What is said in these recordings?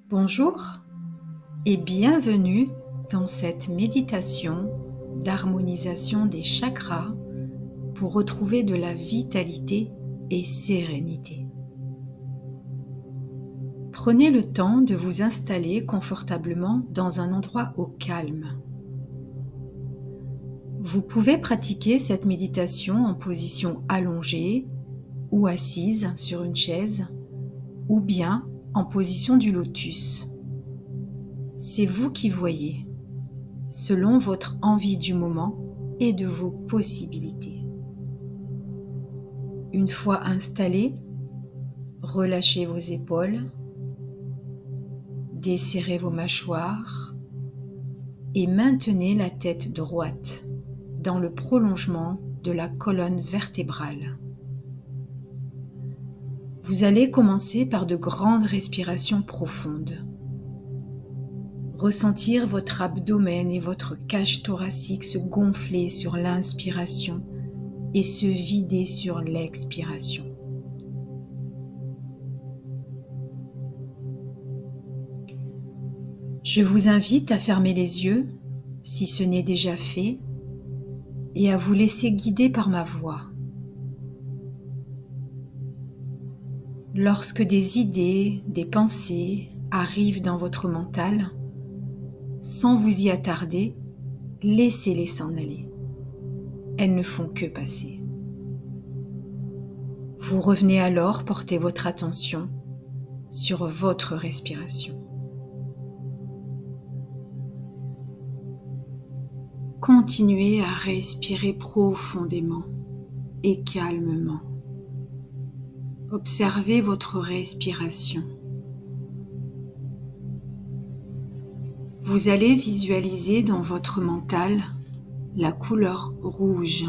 Bonjour et bienvenue dans cette méditation d'harmonisation des chakras pour retrouver de la vitalité et sérénité. Prenez le temps de vous installer confortablement dans un endroit au calme. Vous pouvez pratiquer cette méditation en position allongée ou assise sur une chaise ou bien en position du lotus. C'est vous qui voyez, selon votre envie du moment et de vos possibilités. Une fois installé, relâchez vos épaules, desserrez vos mâchoires et maintenez la tête droite dans le prolongement de la colonne vertébrale. Vous allez commencer par de grandes respirations profondes. Ressentir votre abdomen et votre cage thoracique se gonfler sur l'inspiration et se vider sur l'expiration. Je vous invite à fermer les yeux, si ce n'est déjà fait, et à vous laisser guider par ma voix. Lorsque des idées, des pensées arrivent dans votre mental, sans vous y attarder, laissez-les s'en aller. Elles ne font que passer. Vous revenez alors porter votre attention sur votre respiration. Continuez à respirer profondément et calmement. Observez votre respiration. Vous allez visualiser dans votre mental la couleur rouge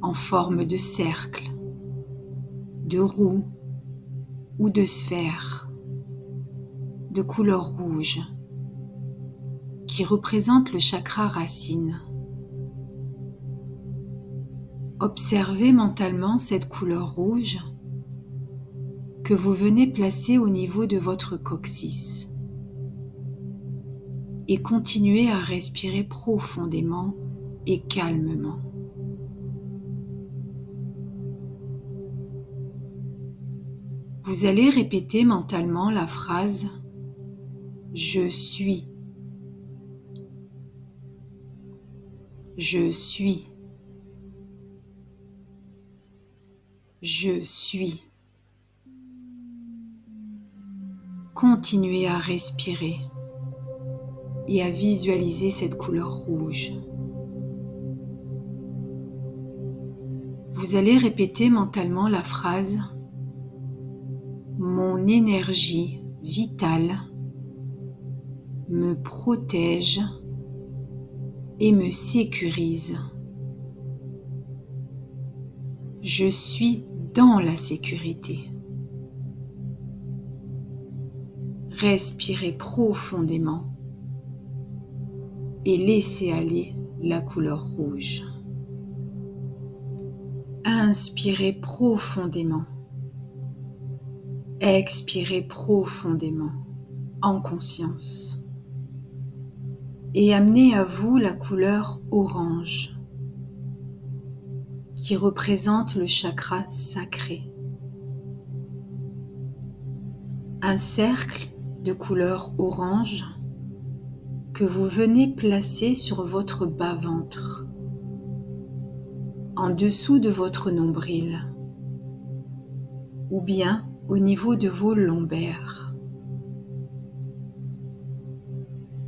en forme de cercle, de roue ou de sphère de couleur rouge qui représente le chakra racine. Observez mentalement cette couleur rouge que vous venez placer au niveau de votre coccyx et continuez à respirer profondément et calmement. Vous allez répéter mentalement la phrase « Je suis ». Je suis. Je suis. Continuez à respirer et à visualiser cette couleur rouge. Vous allez répéter mentalement la phrase « Mon énergie vitale me protège et me sécurise. Je suis dans la sécurité. » Respirez profondément et laissez aller la couleur rouge. Inspirez profondément. Expirez profondément en conscience. Et amenez à vous la couleur orange qui représente le chakra sacré. Un cercle de couleur orange que vous venez placer sur votre bas-ventre, en dessous de votre nombril, ou bien au niveau de vos lombaires.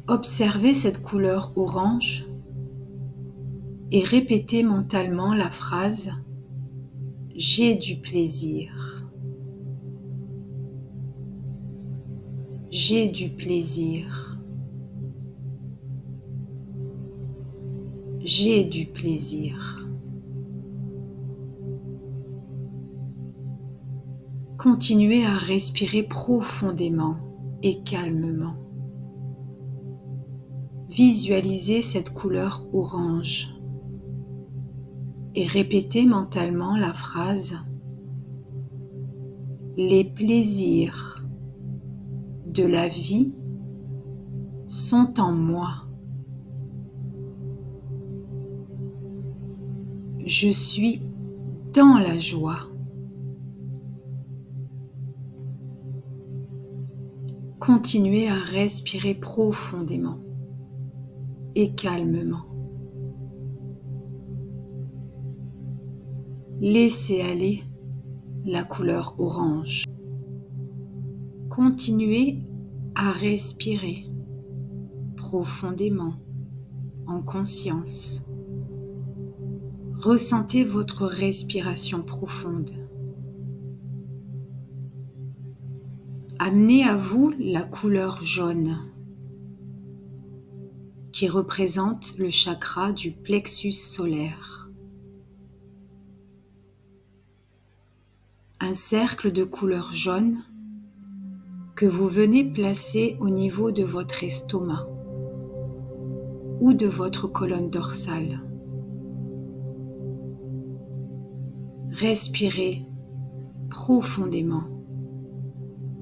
Observez cette couleur orange et répétez mentalement la phrase « J'ai du plaisir ». J'ai du plaisir. J'ai du plaisir. Continuez à respirer profondément et calmement. Visualisez cette couleur orange et répétez mentalement la phrase « Les plaisirs de la vie sont en moi. Je suis dans la joie. Continuez à respirer profondément et calmement. Laissez aller la couleur orange. Continuez à respirer profondément en conscience. Ressentez votre respiration profonde. Amenez à vous la couleur jaune qui représente le chakra du plexus solaire. Un cercle de couleur jaune que vous venez placer au niveau de votre estomac ou de votre colonne dorsale. Respirez profondément.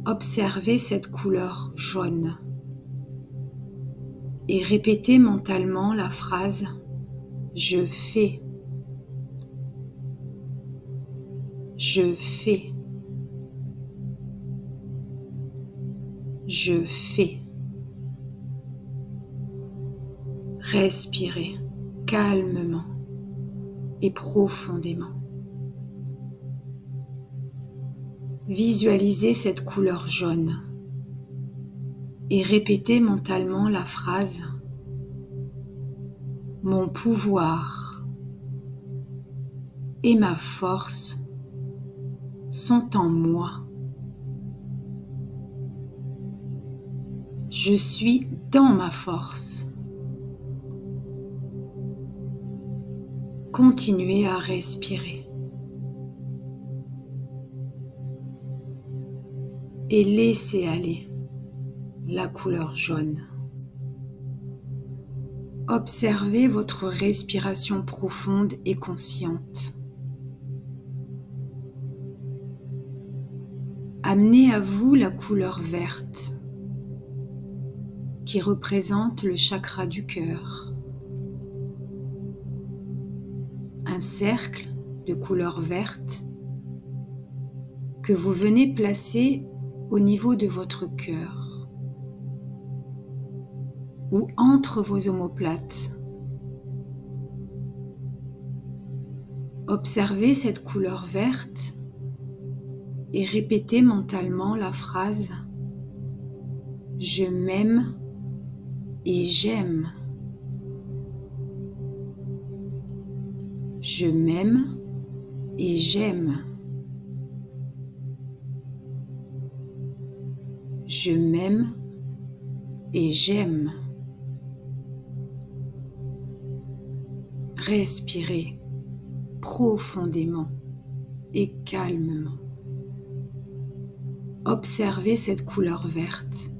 Observez cette couleur jaune et répétez mentalement la phrase « Je fais ». Je fais. Je fais. Respirez calmement et profondément. Visualisez cette couleur jaune et répétez mentalement la phrase « Mon pouvoir et ma force sont en moi. Je suis dans ma force. » Continuez à respirer. Et laissez aller la couleur jaune. Observez votre respiration profonde et consciente. Amenez à vous la couleur verte qui représente le chakra du cœur. Un cercle de couleur verte que vous venez placer au niveau de votre cœur ou entre vos omoplates. Observez cette couleur verte et répétez mentalement la phrase « Je m'aime et j'aime ». Je m'aime et j'aime. Je m'aime et j'aime. Respirez profondément et calmement. Observez cette couleur verte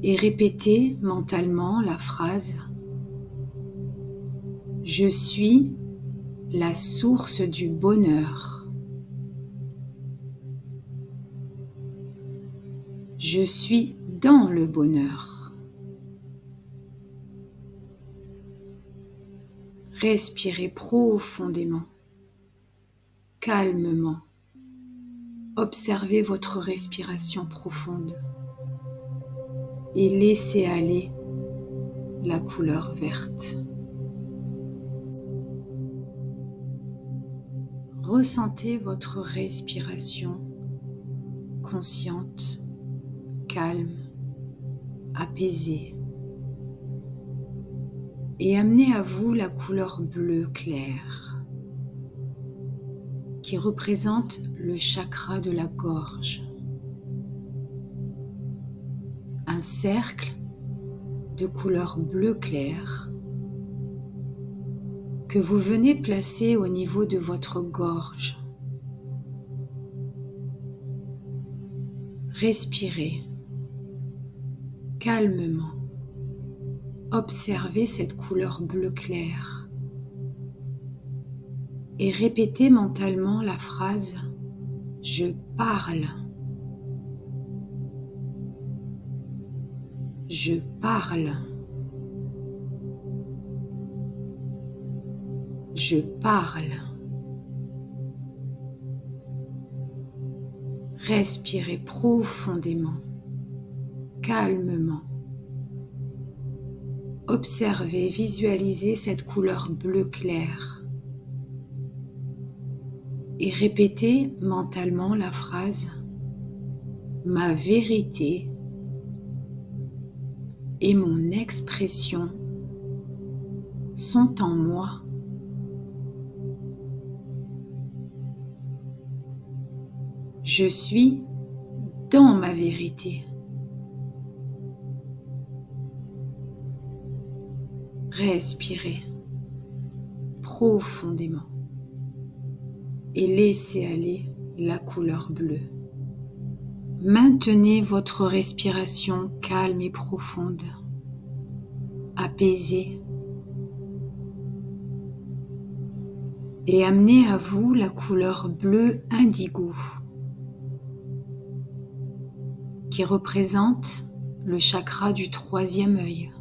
et répétez mentalement la phrase « Je suis la source du bonheur. Je suis dans le bonheur. » Respirez profondément, calmement. Observez votre respiration profonde et laissez aller la couleur verte. Ressentez votre respiration consciente, calme, apaisée. Et amenez à vous la couleur bleu clair qui représente le chakra de la gorge. Un cercle de couleur bleu clair que vous venez placer au niveau de votre gorge. Respirez calmement. Observez cette couleur bleu clair et répétez mentalement la phrase « Je parle ». Je parle. Je parle. Respirez profondément, calmement. Observez, visualisez cette couleur bleu clair et répétez mentalement la phrase « Ma vérité et mon expression sont en moi ». Je suis dans ma vérité. Respirez profondément et laissez aller la couleur bleue. Maintenez votre respiration calme et profonde, apaisée, et amenez à vous la couleur bleue indigo qui représente le chakra du troisième œil.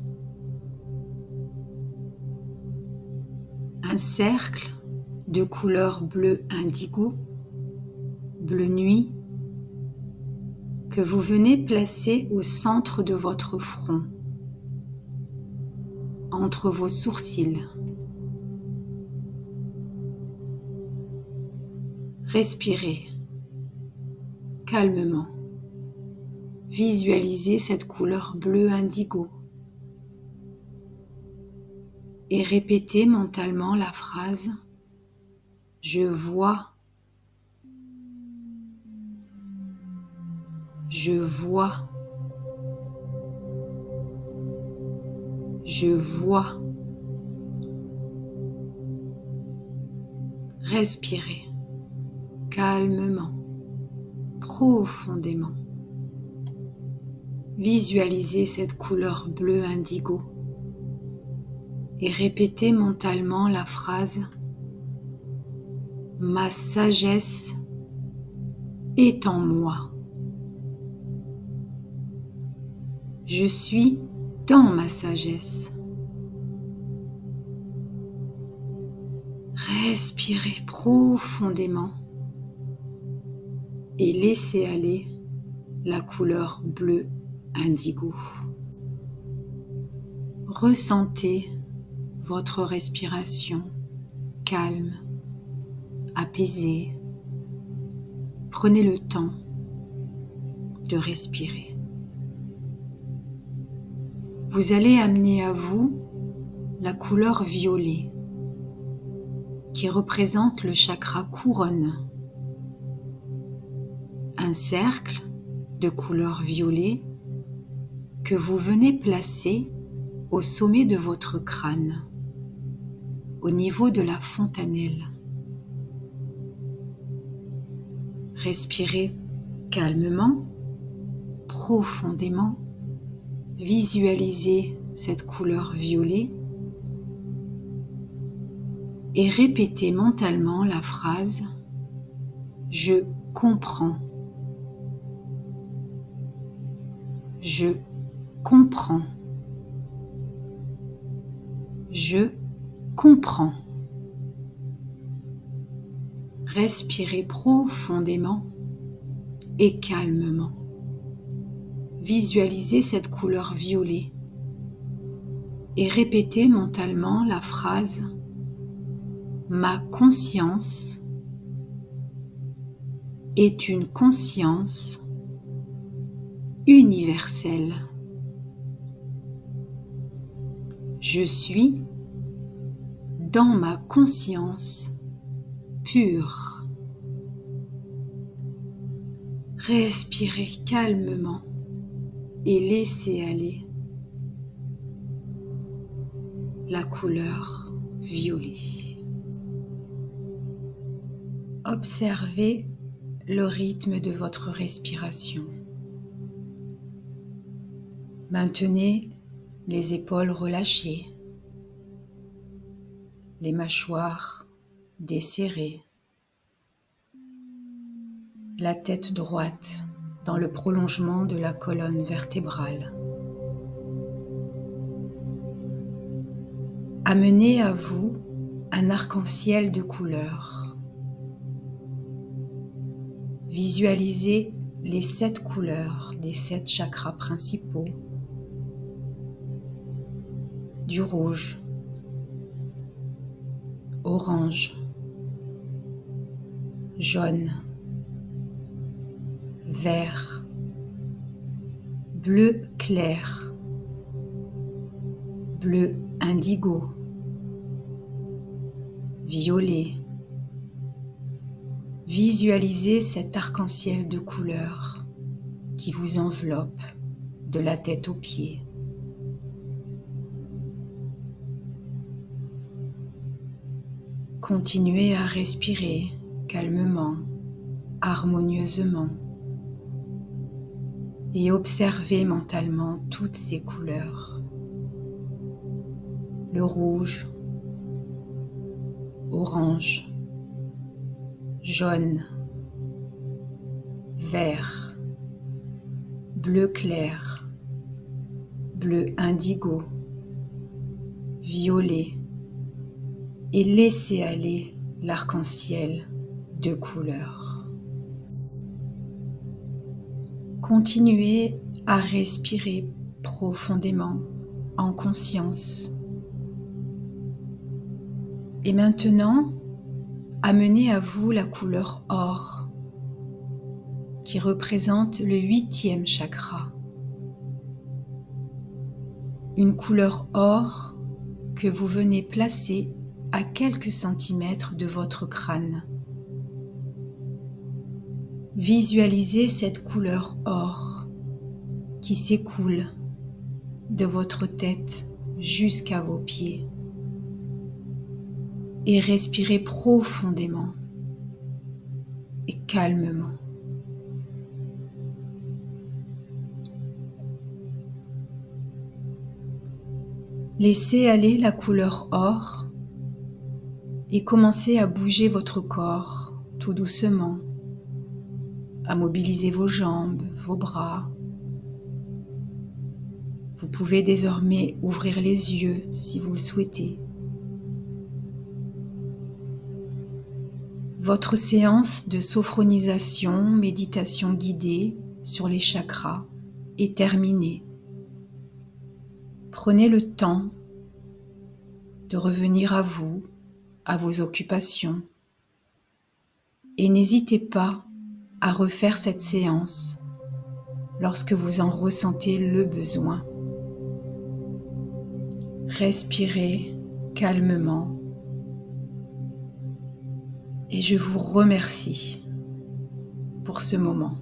Un cercle de couleur bleu indigo, bleu nuit, que vous venez placer au centre de votre front, entre vos sourcils. Respirez calmement. Visualisez cette couleur bleu indigo et répétez mentalement la phrase « Je vois ». Je vois. Je vois. Respirez calmement, profondément. Visualisez cette couleur bleu indigo et répétez mentalement la phrase « Ma sagesse est en moi ». Je suis dans ma sagesse. Respirez profondément et laissez aller la couleur bleue indigo. Ressentez votre respiration calme, apaisée. Prenez le temps de respirer. Vous allez amener à vous la couleur violet qui représente le chakra couronne. Un cercle de couleur violet que vous venez placer au sommet de votre crâne, au niveau de la fontanelle. Respirez calmement, profondément. Visualisez cette couleur violet et répétez mentalement la phrase « Je comprends ». Je comprends. Je comprends. Respirez profondément et calmement. Visualisez cette couleur violet et répétez mentalement la phrase « Ma conscience est une conscience universelle. Je suis dans ma conscience pure. » Respirez calmement et laissez aller la couleur violet. Observez le rythme de votre respiration. Maintenez les épaules relâchées, les mâchoires desserrées, la tête droite dans le prolongement de la colonne vertébrale. Amenez à vous un arc-en-ciel de couleurs. Visualisez les 7 couleurs des 7 chakras principaux, du rouge, orange, jaune, vert, bleu clair, bleu indigo, violet. Visualisez cet arc-en-ciel de couleurs qui vous enveloppe de la tête aux pieds. Continuez à respirer calmement, harmonieusement et observez mentalement toutes ces couleurs. Le rouge, orange, jaune, vert, bleu clair, bleu indigo, violet, et laissez aller l'arc-en-ciel de couleurs. Continuez à respirer profondément en conscience. Et maintenant, amenez à vous la couleur or, qui représente le 8e chakra. Une couleur or que vous venez placer à quelques centimètres de votre crâne. Visualisez cette couleur or qui s'écoule de votre tête jusqu'à vos pieds et respirez profondément et calmement. Laissez aller la couleur or et commencez à bouger votre corps tout doucement, à mobiliser vos jambes, vos bras. Vous pouvez désormais ouvrir les yeux si vous le souhaitez. Votre séance de sophronisation, méditation guidée sur les chakras est terminée. Prenez le temps de revenir à vous, à vos occupations, et n'hésitez pas à refaire cette séance lorsque vous en ressentez le besoin. Respirez calmement et je vous remercie pour ce moment.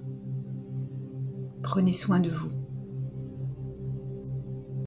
Prenez soin de vous.